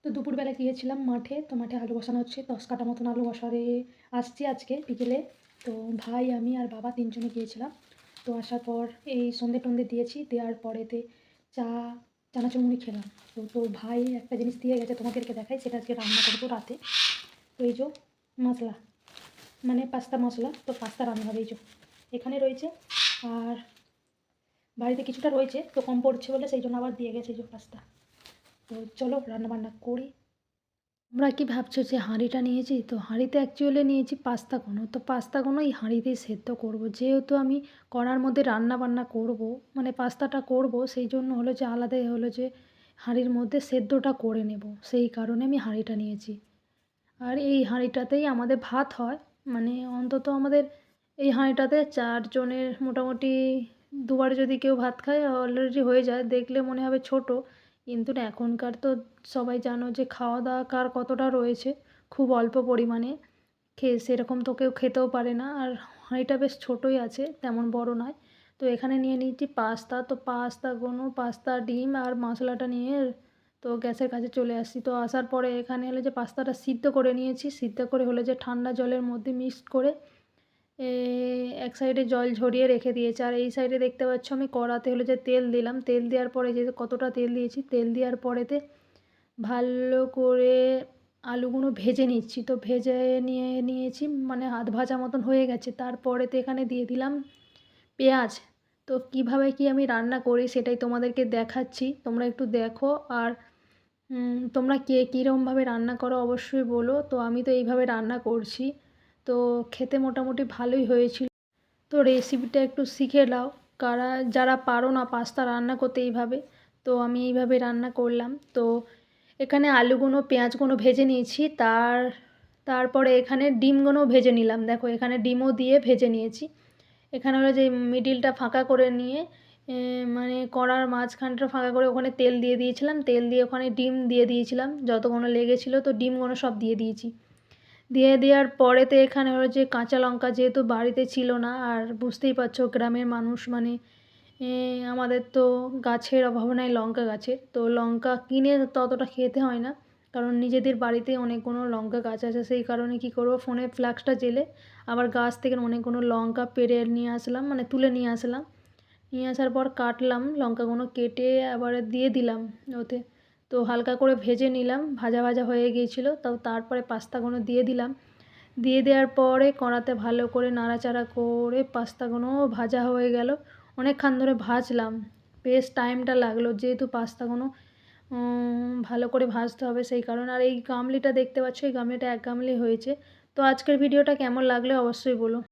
তো দুপুরবেলা গিয়েছিলাম মাঠে। তো মাঠে আলু বসানো হচ্ছে। ১০ কাঠা মতন আলু বসাতে আসছি আজকে বিকেলে। তো ভাই, আমি আর বাবা ৩ জনে গিয়েছিলাম। তো আসার পর এই সন্ধে-টন্ধে দিয়েছি। দেওয়ার পরেতে চা, চানাচুর মুড়ি খেলাম। তো ভাই একটা জিনিস দিয়ে গেছে, তোমাদেরকে দেখাই। সেটা আজকে রান্না করব রাতে। তো এই যো মশলা, মানে পাস্তা মশলা। তো পাস্তা রান্না হবে এই যো এখানে রয়েছে। আর বাড়িতে কিছুটা রয়েছে, তো কম পড়ছে বলে সেই জন্য আবার দিয়ে গেছে এই যো পাস্তা। তো চলো রান্নাবান্না করি। তোমরা কি ভাবছো যে হাঁড়িটা নিয়েছি? তো হাঁড়িতে অ্যাকচুয়ালি নিয়েছি পাস্তাগুলো। তো পাস্তাগুলো এই হাঁড়িতেই সেদ্ধ করব। যেহেতু আমি কড়ার মধ্যে রান্না বান্না করব, মানে পাস্তাটা করব, সেই জন্য হলো যে আলাদাই হলো যে হাঁড়ির মধ্যে সেদ্ধটা করে নেব। সেই কারণে আমি হাঁড়িটা নিয়েছি। আর এই হাঁড়িটাতেই আমাদের ভাত হয়। মানে অন্তত আমাদের এই হাঁড়িটাতে ৪ জনের মোটামুটি দুবার যদি কেউ ভাত খায় অলরেডি হয়ে যায়। দেখলে মনে হবে ছোট, কিন্তু না, এখনকার তো সবাই জানো যে খাওয়া দাওয়া কার কতটা রয়েছে। খুব অল্প পরিমাণে খেয়ে সেরকম তো কেউ খেতেও পারে না। আর হাঁড়িটা বেশ ছোটোই আছে, তেমন বড় নয়। তো এখানে নিয়ে নিয়েছি পাস্তা। তো পাস্তা, ডিম আর মশলাটা নিয়ে তো গ্যাসের কাছে চলে আসছি। তো আসার পরে এখানে হলো যে পাস্তাটা সিদ্ধ করে নিয়েছি। সিদ্ধ করে হলো যে ঠান্ডা জলের মধ্যে মিক্সড করে এক সাইডে জল ঝরিয়ে রেখে দিয়েছি। আর এই সাইডে দেখতে পাচ্ছ আমি কড়াতে হলো যে তেল দিলাম। তেল দেওয়ার পরে যে কতটা তেল দিয়েছি, তেল দেওয়ার পরেতে ভালো করে আলুগুলো ভেজে নিচ্ছি। তো ভেজে নিয়েছি, মানে আধ ভাজা মতন হয়ে গেছে। তারপরেতে এখানে দিয়ে দিলাম পেঁয়াজ। তো কীভাবে কি আমি রান্না করি সেটাই তোমাদেরকে দেখাচ্ছি, তোমরা একটু দেখো। আর তোমরা কে কীরকমভাবে রান্না করো অবশ্যই বলো। তো আমি তো এইভাবে রান্না করছি। তো খেতে মোটামুটি ভালোই হয়েছিল। তো রেসিপিটা একটু শিখে নাও যারা পারো না পাস্তা রান্না করতে এইভাবে। তো আমি এইভাবে রান্না করলাম। তো এখানে আলুগুলো পেঁয়াজগুলো ভেজে নিয়েছি। তারপরে এখানে ডিমগুলোও ভেজে নিলাম। দেখো এখানে ডিমও দিয়ে ভেজে নিয়েছি। এখানে হলো যে মিডিলটা ফাঁকা করে নিয়ে মানে কড়ার মাঝখানটা ফাঁকা করে ওখানে তেল দিয়ে দিয়েছিলাম। তেল দিয়ে ওখানে ডিম দিয়ে দিয়েছিলাম, যতগুলো লেগেছিলো। তো ডিমগুলো সব দিয়ে দিয়েছি। দেওয়ার পরেতে এখানে হলো যে কাঁচা লঙ্কা, যেহেতু বাড়িতে ছিল না, আর বুঝতেই পারছো গ্রামের মানুষ মানে আমাদের তো গাছের অভাব নাই, লঙ্কা গাছের। তো লঙ্কা কিনে ততটা খেতে হয় না, কারণ নিজেদের বাড়িতে অনেকগুলো লঙ্কা গাছ আছে। সেই কারণে কী করবো, ফোনে ফ্ল্যাক্সটা জেলে আবার গাছ থেকে অনেকগুলো লঙ্কা পেড়ে নিয়ে আসলাম, মানে তুলে নিয়ে আসলাম। নিয়ে আসার পর কাটলাম লঙ্কাগুলো, কেটে আবার দিয়ে দিলাম ওতে। তো হালকা করে ভেজে নিলাম, ভাজা ভাজা হয়ে গিয়েছিলো। তারপরে পাস্তাগুলো দিয়ে দিলাম। দেওয়ার পরে কড়াতে ভালো করে নাড়াচাড়া করে পাস্তাগুলো ভাজা হয়ে গেল। অনেকক্ষণ ধরে ভাজলাম, বেশ টাইমটা লাগলো, যেহেতু পাস্তাগুলো ভালো করে ভাজতে হবে সেই কারণে। আর এই গামলিটা দেখতে পাচ্ছ, এই গামলিটা 1 গামলি হয়েছে। তো আজকের ভিডিওটা কেমন লাগলো অবশ্যই বলো।